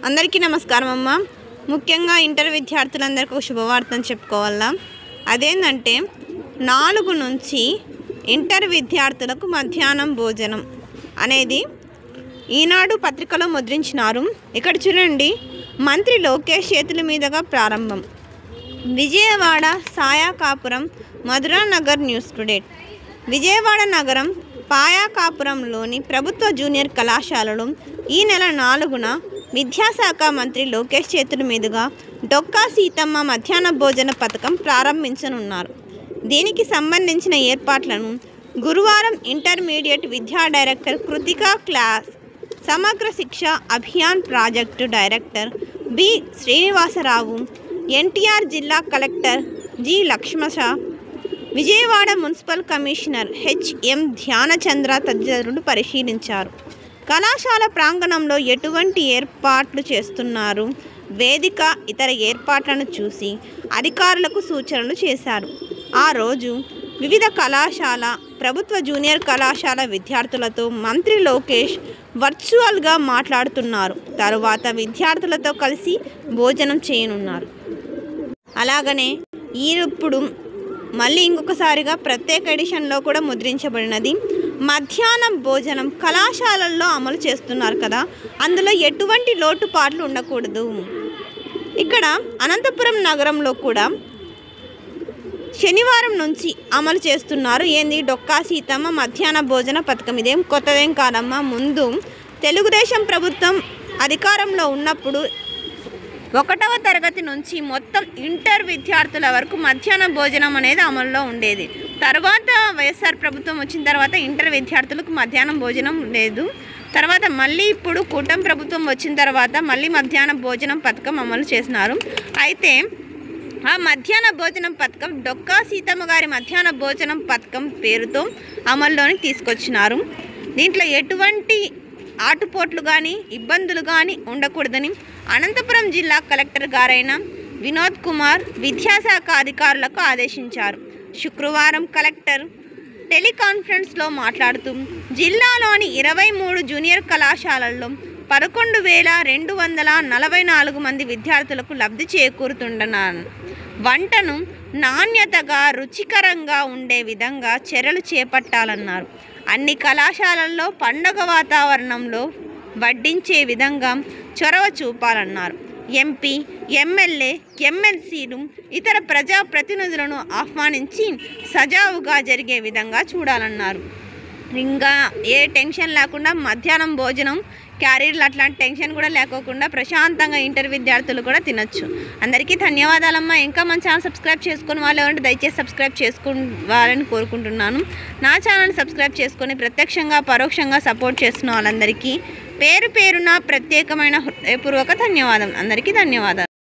అందరికీ నమస్కారం అమ్మ. ముఖ్యంగా ఇంటర్ విద్యార్థులందరికీ ఒక శుభవార్తను చెప్పుకోవాలా. అదేంటంటే 4 నుంచి ఇంటర్ విద్యార్థులకు మధ్యాహ్నం భోజనం అనేది ఈనాడు పత్రికలో ముద్రించినారు. ఇక్కడ చూడండి, మంత్రి లోకేష్ చేతుల మీదుగా ప్రారంభం. Vijayawada Sayakapuram Madhuranagar news today. విజయవాడ నగరం పాయాకాపురంలోని ప్రభుత్వ జూనియర్ కళాశాలలో ఈ నెల 4న విద్యాశాఖ మంత్రి లోకేష్ చేతుల మీదుగా డొక్కా సీతమ్మ మధ్యాహ్న భోజన పథకం ప్రారంభించనున్నారు. దీనికి సంబంధించిన ఏర్పాట్లను గురువారం ఇంటర్మీడియట్ విద్యా director Kritika class Samagra Shiksha Abhiyan project director B Srinivasa Rao, NTR జిల్లా collector G Lakshmisha, Vijayawada municipal commissioner HM Dhyanachandra తదితరులు పరిశీలించారు. కళాశాల ప్రాంగణంలో ఎటువంటి ఏర్పాట్లు చేస్తున్నారు, వేదిక ఇతర ఏర్పాట్లను చూసి అధికారులకు సూచనలు చేశారు. ఆ రోజు వివిధ కళాశాల, ప్రభుత్వ జూనియర్ కళాశాల విద్యార్థులతో మంత్రి లోకేష్ వర్చువల్గా మాట్లాడుతున్నారు. తరువాత విద్యార్థులతో కలిసి భోజనం చేయనున్నారు. అలాగనే ఇప్పుడు మళ్ళీ ఇంకొకసారిగా ప్రత్యేక ఎడిషన్లో కూడా ముద్రించబడినది. మధ్యాహ్నం భోజనం కళాశాలల్లో అమలు చేస్తున్నారు కదా, అందులో ఎటువంటి లోటుపాట్లు ఉండకూడదు. ఇక్కడ అనంతపురం నగరంలో కూడా శనివారం నుంచి అమలు చేస్తున్నారు. డొక్కా సీతమ్మ మధ్యాహ్న భోజన పథకం. ఇదేం కొత్తదేం కాదమ్మా. ముందు తెలుగుదేశం ప్రభుత్వం అధికారంలో ఉన్నప్పుడు 1వ తరగతి నుంచి మొత్తం ఇంటర్ విద్యార్థుల వరకు మధ్యాహ్న భోజనం అనేది అమల్లో ఉండేది. తర్వాత వైఎస్ఆర్ ప్రభుత్వం వచ్చిన తర్వాత ఇంటర్ విద్యార్థులకు మధ్యాహ్నం భోజనం లేదు. తర్వాత మళ్ళీ ఇప్పుడు కూటమి ప్రభుత్వం వచ్చిన తర్వాత మళ్ళీ మధ్యాహ్న భోజనం పథకం అమలు చేసినారు. అయితే ఆ మధ్యాహ్న భోజనం పథకం డొక్కా సీతమ్మ గారి మధ్యాహ్న భోజనం పథకం పేరుతో అమల్లోకి తీసుకొచ్చినారు. దీంట్లో ఎటువంటి ఆటుపోట్లు కానీ ఇబ్బందులు కానీ ఉండకూడదని అనంతపురం జిల్లా కలెక్టర్ గారైన వినోద్ కుమార్ విద్యాశాఖ అధికారులకు ఆదేశించారు. శుక్రవారం కలెక్టర్ టెలికాన్ఫరెన్స్లో మాట్లాడుతూ జిల్లాలోని 23 జూనియర్ కళాశాలల్లో 11,244 మంది విద్యార్థులకు లబ్ధి చేకూరుతుండన్నారు. వంటను నాణ్యతగా, రుచికరంగా ఉండే విధంగా చర్యలు చేపట్టాలన్నారు. అన్ని కళాశాలల్లో పండగ వాతావరణంలో వడ్డించే విధంగా చొరవ చూపాలన్నారు. ఎంపీ, ఎమ్మెల్యే, ఎమ్మెల్సీలు, ఇతర ప్రజాప్రతినిధులను ఆహ్వానించి సజావుగా జరిగే విధంగా చూడాలన్నారు. ఇంకా ఏ టెన్షన్ లేకుండా మధ్యాహ్నం భోజనం, క్యారీర్లు అట్లాంటి టెన్షన్ కూడా లేకోకుండా ప్రశాంతంగా ఇంటర్ విద్యార్థులు కూడా తినొచ్చు. అందరికీ ధన్యవాదాలమ్మా. ఇంకా మన ఛానల్ సబ్స్క్రైబ్ చేసుకుని వాళ్ళు ఎవరంటే దయచేసి సబ్స్క్రైబ్ చేసుకోవాలని కోరుకుంటున్నాను. నా ఛానల్ సబ్స్క్రైబ్ చేసుకొని ప్రత్యక్షంగా పరోక్షంగా సపోర్ట్ చేస్తున్న వాళ్ళందరికీ పేరు పేరున ప్రత్యేకమైన హృదయపూర్వక ధన్యవాదం. అందరికీ ధన్యవాదాలు.